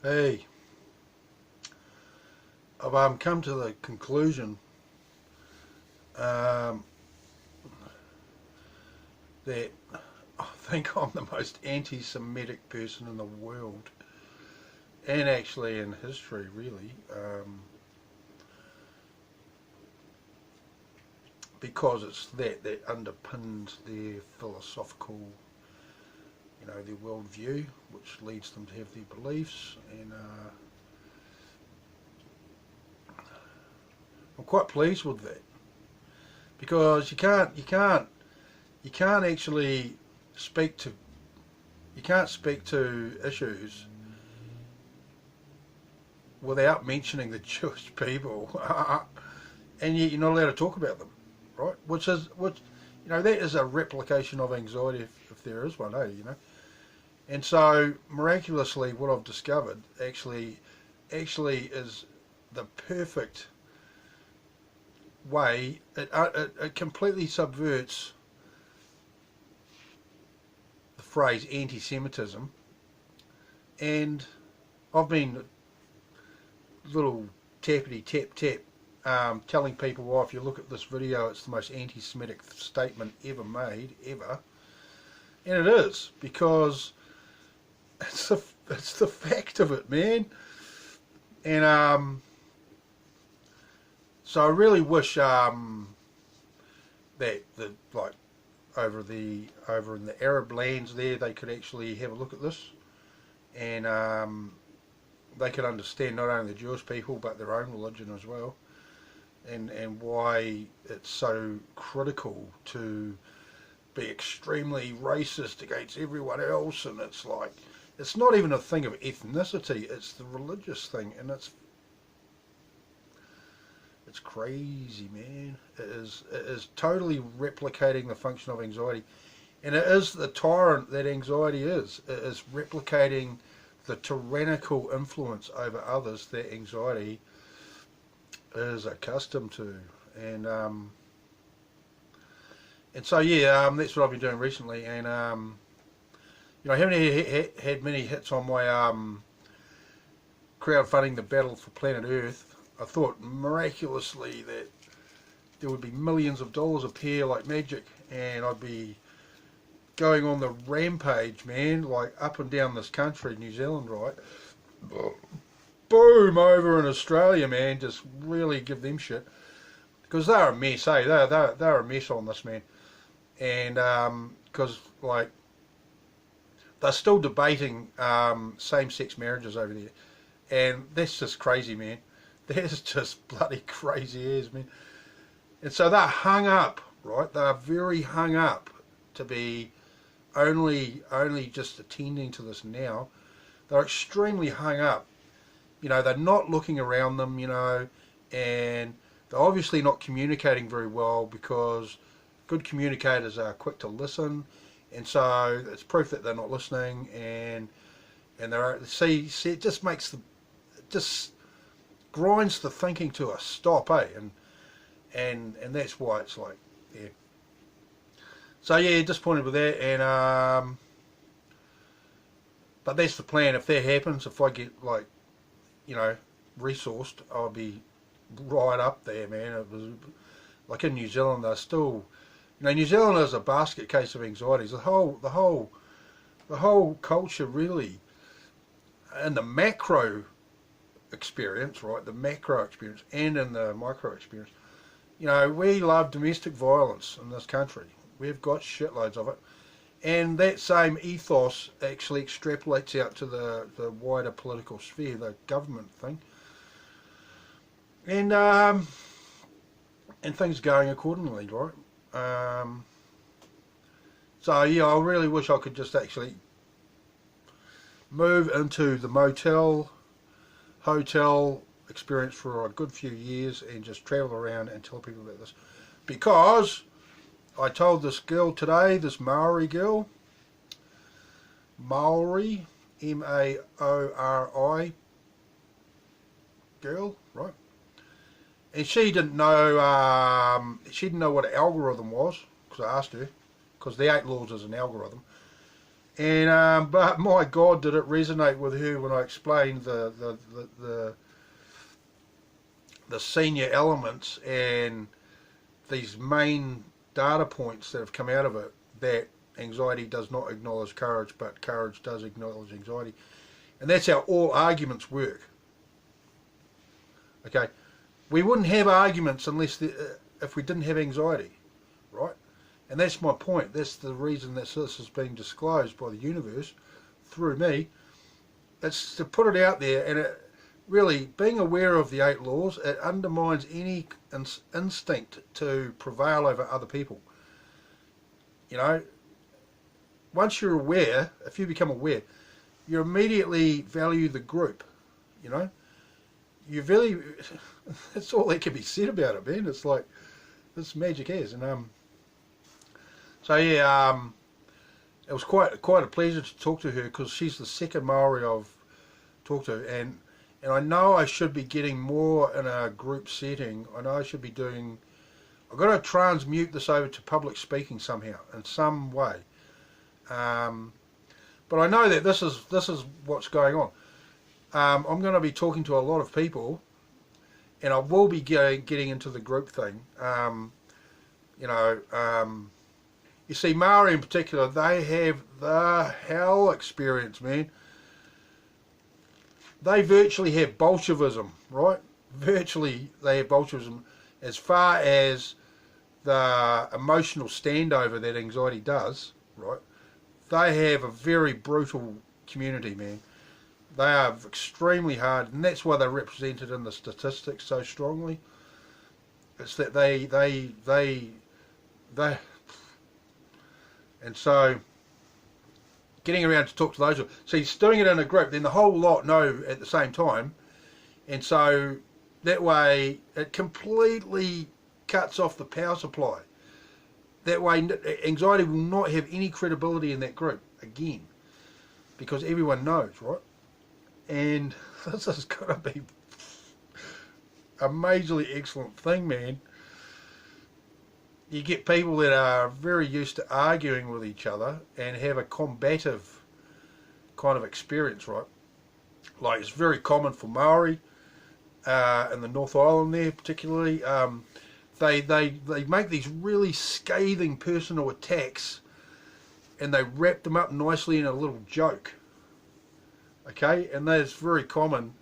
Hey, I've come to the conclusion um, that I think I'm the most anti-Semitic person in the world, and actually in history, really, because it's that underpins their philosophical, their worldview, which leads them to have their beliefs, and I'm quite pleased with that because you can't actually speak to you can't speak to issues without mentioning the Jewish people, and yet you're not allowed to talk about them, right? Which that is a replication of anxiety if there is one, And so miraculously, what I've discovered actually is the perfect way. It completely subverts the phrase anti-Semitism, and I've been little tappity tap tap telling people, well, if you look at this video, it's the most anti-Semitic statement ever made, ever, and it is because it's the fact of it, man. And so I really wish that the like over in the Arab lands there, they could actually have a look at this, and they could understand not only the Jewish people but their own religion as well, and why it's so critical to be extremely racist against everyone else. And it's like, it's not even a thing of ethnicity, it's the religious thing, and it's crazy, man. It is totally replicating the function of anxiety, and it is the tyrant that anxiety is. It is replicating the tyrannical influence over others that anxiety is accustomed to, and so yeah, that's what I've been doing recently, and I haven't had many hits on my crowdfunding the battle for planet Earth. I thought miraculously that there would be millions of dollars appear like magic, and I'd be going on the rampage, man, like up and down this country, New Zealand, right? Boom, over in Australia, man, just really give them shit, because they're a mess, eh? They're a mess on this, man, and because like they're still debating same-sex marriages over there, and that's just crazy, man. That's just bloody crazy as, man. And so they're hung up, right? They're very hung up to be only just attending to this now. They're extremely hung up. They're not looking around them, and they're obviously not communicating very well, because good communicators are quick to listen, and so it's proof that they're not listening, and they're it just makes just grinds the thinking to a stop, eh? And that's why it's like, yeah. So yeah, disappointed with that, and but that's the plan. If that happens, if I get like, resourced, I'll be right up there, man. It was like in New Zealand, they're still, New Zealand is a basket case of anxieties. The whole culture really, and the macro experience, right? The macro experience and in the micro experience. We love domestic violence in this country. We've got shitloads of it. And that same ethos actually extrapolates out to the wider political sphere, the government thing. And things going accordingly, right? So yeah, I really wish I could just actually move into the hotel experience for a good few years and just travel around and tell people about this, because I told this girl today, this Maori girl, Maori, Maori girl, right? And she didn't know what an algorithm was, because I asked her, because the 8 laws is an algorithm. And but my God, did it resonate with her when I explained the senior elements and these main data points that have come out of it, that anxiety does not acknowledge courage, but courage does acknowledge anxiety. And that's how all arguments work. Okay, we wouldn't have arguments unless if we didn't have anxiety, right? And that's my point. That's the reason that this is being disclosed by the universe through me. It's to put it out there, and it really, being aware of the 8 laws, it undermines any instinct to prevail over other people. You know, once you're aware, if you become aware, you immediately value the group. You know, you really, that's all that can be said about it, man. It's like, this magic is. And so yeah, it was quite a pleasure to talk to her, because she's the second Maori I've talked to, and I know I should be getting more in a group setting. I know I should be doing, I've got to transmute this over to public speaking somehow, in some way. But I know that this is what's going on. I'm going to be talking to a lot of people, and I will be getting into the group thing. You know, you see, Maori in particular, they have the hell experience, man. They virtually have Bolshevism, right? Virtually, they have Bolshevism as far as the emotional standover that anxiety does, right? They have a very brutal community, man. They are extremely hard, and that's why they're represented in the statistics so strongly. It's that they and so getting around to talk to those, so he's doing it in a group, then the whole lot know at the same time, and so that way it completely cuts off the power supply. That way anxiety will not have any credibility in that group again, because everyone knows, right? And this is going to be a majorly excellent thing, man. You get people that are very used to arguing with each other and have a combative kind of experience, right? Like, it's very common for Maori in the North Island there particularly. They make these really scathing personal attacks, and they wrap them up nicely in a little joke. Okay, and that is very common.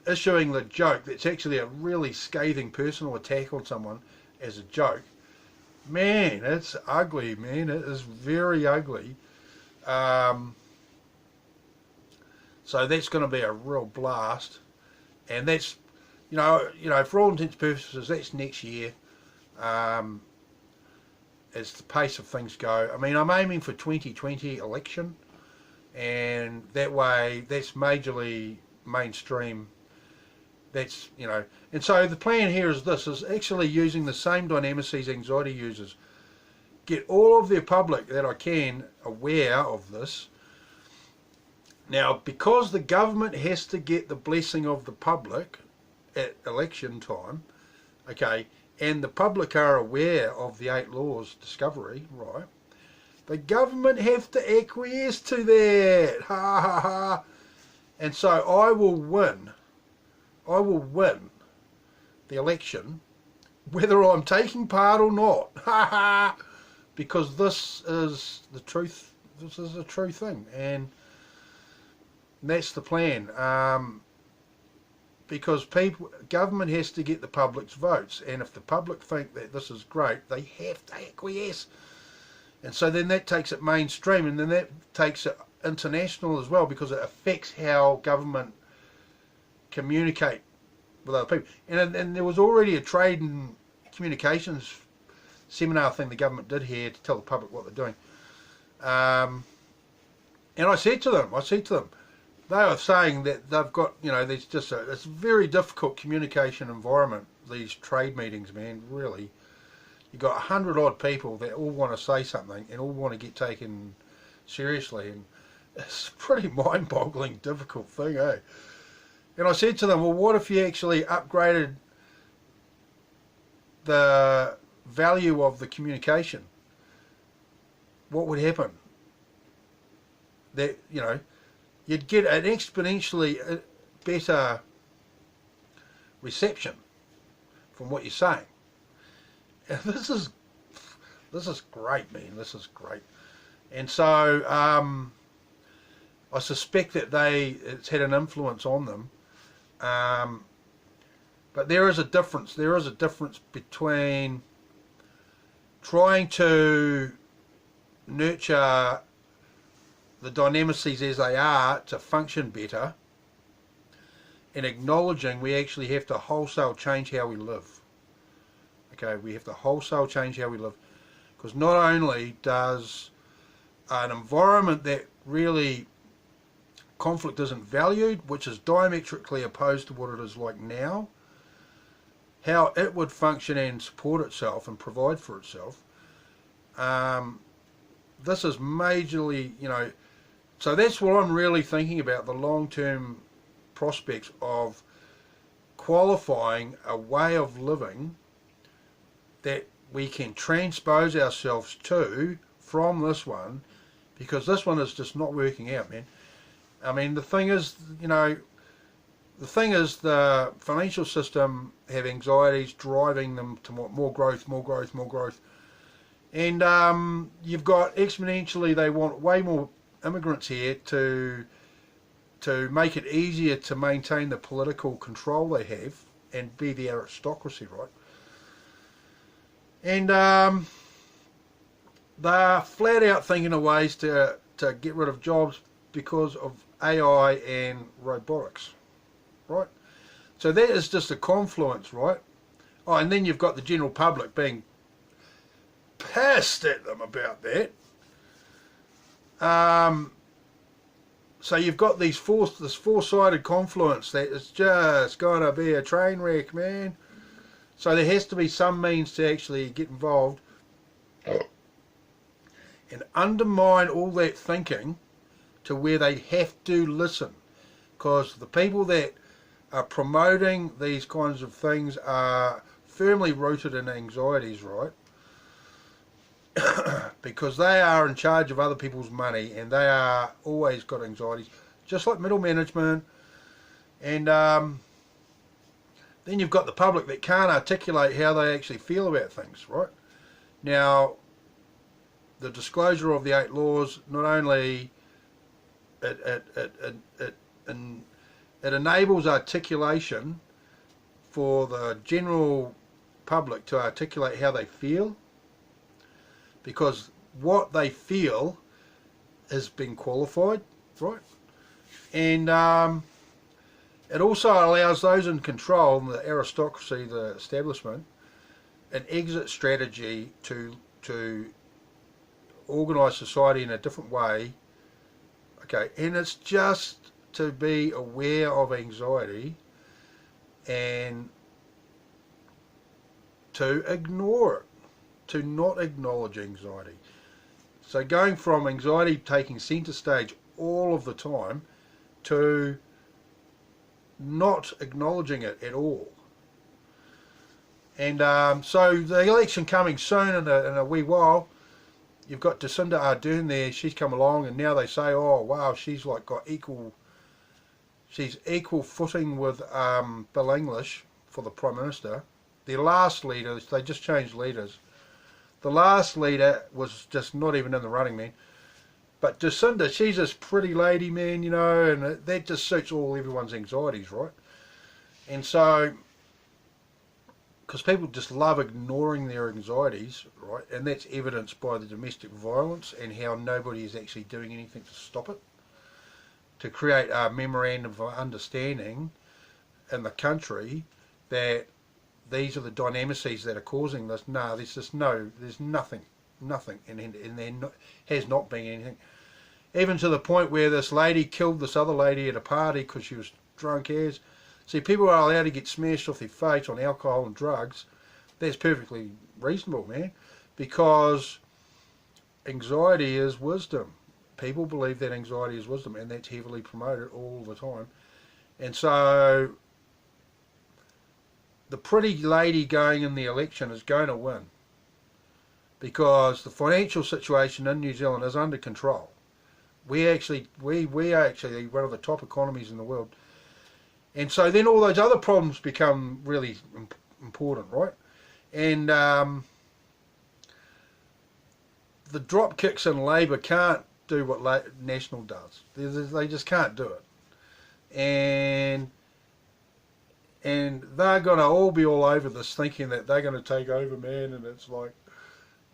Issuing the joke that's actually a really scathing personal attack on someone as a joke, man, it's ugly, man. It is very ugly. So that's going to be a real blast, and that's, you know, for all intents and purposes, that's next year. As the pace of things go, I mean, I'm aiming for 2020 election, and that way, that's majorly mainstream. That's, you know, and so the plan here is this, is actually using the same dynamics anxiety uses. Get all of their public that I can aware of this. Now, because the government has to get the blessing of the public at election time, okay, and the public are aware of the 8 laws discovery, right, the government have to acquiesce to that. Ha ha ha. And so I will win the election, whether I'm taking part or not. Ha ha. Because this is the truth. This is a true thing, and that's the plan. Because government has to get the public's votes, and if the public think that this is great, they have to acquiesce. And so then that takes it mainstream, and then that takes it international as well, because it affects how government communicate with other people. And there was already a trade and communications seminar thing the government did here to tell the public what they're doing. And I said to them, they were saying that they've got, you know, there's just it's a very difficult communication environment, these trade meetings, man, really. You've got 100 odd people that all want to say something and all want to get taken seriously, and it's a pretty mind-boggling, difficult thing, eh? And I said to them, well, what if you actually upgraded the value of the communication? What would happen? that, you know, you'd get an exponentially better reception from what you're saying. And this is great, man. This is great. And so I suspect that it's had an influence on them. But there is a difference. There is a difference between trying to nurture the dynamices as they are to function better, and acknowledging we actually have to wholesale change how we live. Okay, we have to wholesale change how we live, because not only does an environment that really conflict isn't valued, which is diametrically opposed to what it is like now, how it would function and support itself and provide for itself, this is majorly, you know, so that's what I'm really thinking about, the long-term prospects of qualifying a way of living that we can transpose ourselves to from this one, because this one is just not working out, man. I mean, the thing is, you know, the financial system have anxieties driving them to more growth, more growth, more growth. And you've got exponentially, they want way more immigrants here to make it easier to maintain the political control they have and be the aristocracy, right? And they're flat out thinking of ways to get rid of jobs because of AI and robotics, right? So that is just a confluence, right? Oh, and then you've got the general public being pissed at them about that. So you've got this four-sided confluence that is just going to be a train wreck, man. So there has to be some means to actually get involved and undermine all that thinking to where they have to listen, because the people that are promoting these kinds of things are firmly rooted in anxieties, right? Because they are in charge of other people's money, and they are always got anxieties, just like middle management. And then you've got the public that can't articulate how they actually feel about things, right? Now, the disclosure of the 8 laws, not only it enables articulation for the general public to articulate how they feel, because what they feel has been qualified, right? And it also allows those in control, the aristocracy, the establishment, an exit strategy to organise society in a different way. Okay, and it's just to be aware of anxiety and to ignore it, to not acknowledge anxiety. So going from anxiety taking centre stage all of the time to not acknowledging it at all. And so the election coming soon in a wee while, you've got Jacinda Ardern there, she's come along, and now they say, oh wow, she's like got equal footing with Bill English for the Prime Minister. Their last leader, they just changed leaders. The last leader was just not even in the running, man. But Jacinda, she's this pretty lady, man, you know, and that just suits everyone's anxieties, right? And so, because people just love ignoring their anxieties, right? And that's evidenced by the domestic violence and how nobody is actually doing anything to stop it. To create a memorandum of understanding in the country that these are the dynamices that are causing this. No, there's nothing, and there has not been anything. Even to the point where this lady killed this other lady at a party because she was drunk as. See, people are allowed to get smashed off their face on alcohol and drugs. That's perfectly reasonable, man, because anxiety is wisdom. People believe that anxiety is wisdom, and that's heavily promoted all the time. And so the pretty lady going in the election is going to win, because the financial situation in New Zealand is under control. we are actually one of the top economies in the world. And so then all those other problems become really important, right? And the drop kicks in Labour can't do what National does. They just can't do it. And they're going to all be all over this thinking that they're going to take over, man, and it's like,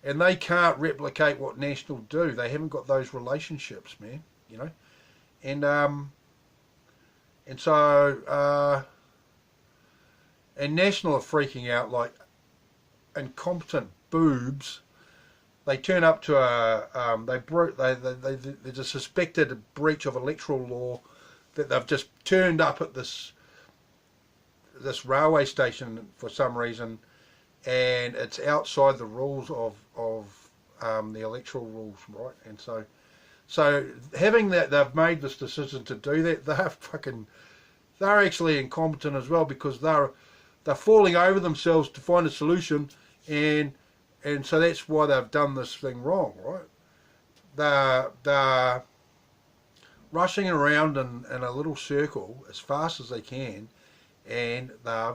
and they can't replicate what National do. They haven't got those relationships, man, you know. And so and National are freaking out like incompetent boobs. They turn up to there's a suspected breach of electoral law that they've just turned up at this railway station for some reason, and it's outside the rules of the electoral rules, right? And so having that, they've made this decision to do that. They're actually incompetent as well, because they're falling over themselves to find a solution, and so that's why they've done this thing wrong, right? They're rushing around in a little circle as fast as they can, and they're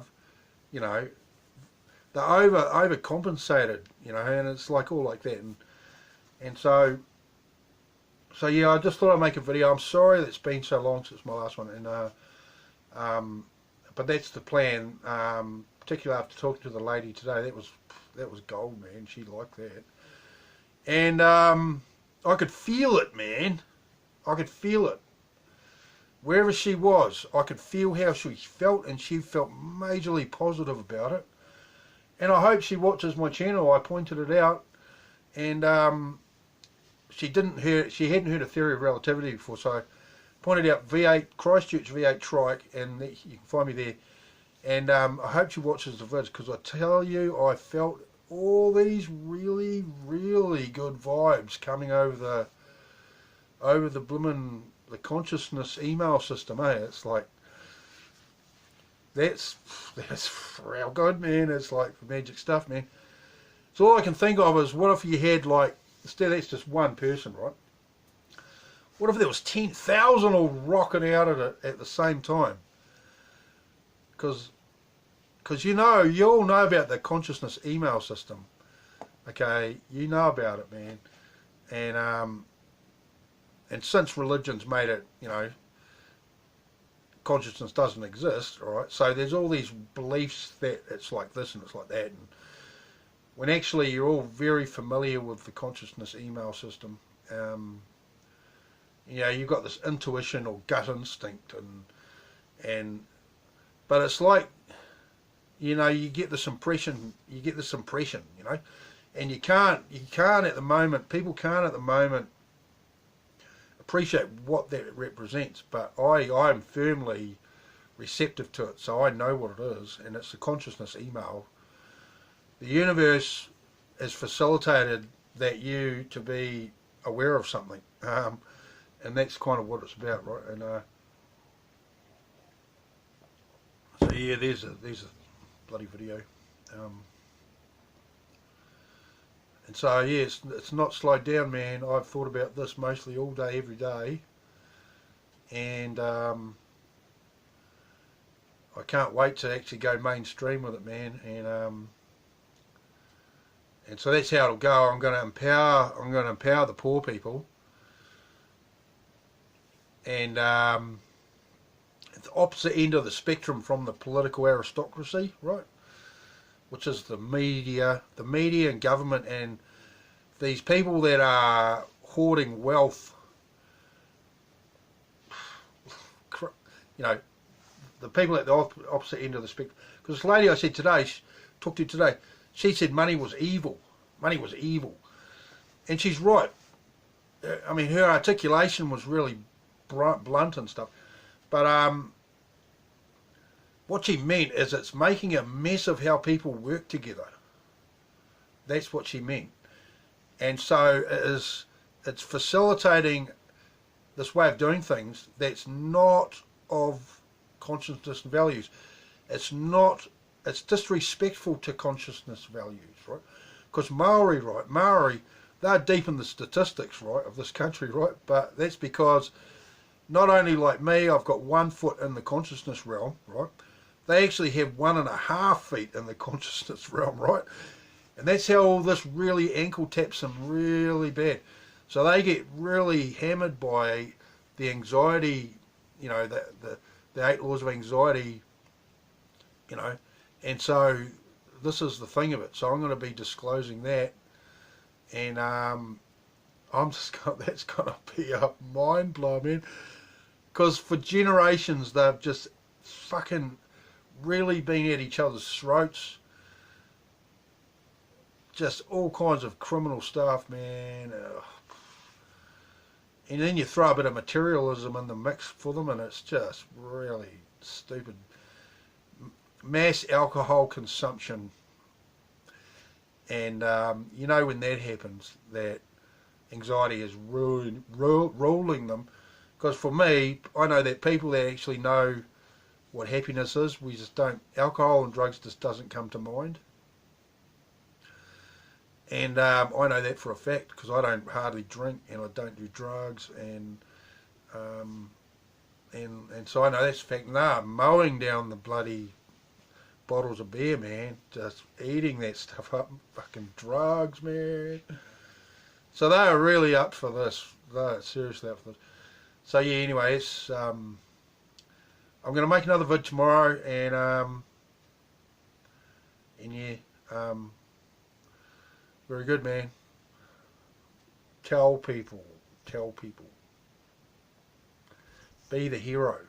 overcompensated, you know, and it's like all like that, and so yeah, I just thought I'd make a video. I'm sorry that it's been so long since my last one, and but that's the plan. Particularly after talking to the lady today, that was gold, man. She liked that, and I could feel it, man. I could feel it. Wherever she was, I could feel how she felt, and she felt majorly positive about it. And I hope she watches my channel. I pointed it out, and she hadn't heard of theory of relativity before, so I pointed out V8 Christchurch V8 trike, and you can find me there. And I hope she watches the vids, because I tell you, I felt all these really, really good vibes coming over the bloomin' the consciousness email system, eh? It's like that's real good, man. It's like magic stuff, man. So all I can think of is, what if you had, like, instead that's just one person, right? What if there was 10,000 all rocking out at it at the same time? Because you all know about the consciousness email system, okay? You know about it, man. And since religion's made it, you know, consciousness doesn't exist, all right? So there's all these beliefs that it's like this and it's like that, and when actually you're all very familiar with the consciousness email system. You know, you've got this intuition or gut instinct, but it's like, you know, you get this impression, you know, and you can't at the moment, people can't at the moment appreciate what that represents, but I'm firmly receptive to it, so I know what it is, and it's the consciousness email. The universe has facilitated that you to be aware of something, and that's kind of what it's about, right? And so yeah, there's a bloody video. And so yeah, it's not slowed down, man. I've thought about this mostly all day, every day, and I can't wait to actually go mainstream with it, man. And so that's how it'll go. I'm going to empower the poor people, and at the opposite end of the spectrum from the political aristocracy, right? Which is the media and government, and these people that are hoarding wealth, you know, the people at the opposite end of the spectrum. Because this lady I said today, talked to today, she said money was evil. Money was evil. And she's right. I mean, her articulation was really blunt and stuff. But what she meant is it's making a mess of how people work together. That's what she meant. And so it's facilitating this way of doing things that's not of consciousness and values. It's disrespectful to consciousness values, right? Because Maori they're deep in the statistics, right, of this country, right? But that's because not only like me, I've got 1 foot in the consciousness realm, right? They actually have 1.5 feet in the consciousness realm, right? And that's how all this really ankle taps them really bad. So they get really hammered by the anxiety, you know, the 8 laws of anxiety, you know. And so this is the thing of it. So I'm going to be disclosing that. And I'm just that's going to be a mind blow, man. Because for generations they've just fucking really been at each other's throats. Just all kinds of criminal stuff, man. And then you throw a bit of materialism in the mix for them, and it's just really stupid. Mass alcohol consumption. And you know when that happens, that anxiety is ruling them. Because for me, I know that people that actually know what happiness is, we just don't, alcohol and drugs just doesn't come to mind. And I know that for a fact because I don't hardly drink and I don't do drugs, and so I know that's a fact. Nah, mowing down the bloody bottles of beer, man, just eating that stuff up, fucking drugs, man. So they are really up for this. They're seriously up for this. So yeah, anyways, I'm going to make another vid tomorrow, and yeah, very good, man. Tell people, be the hero.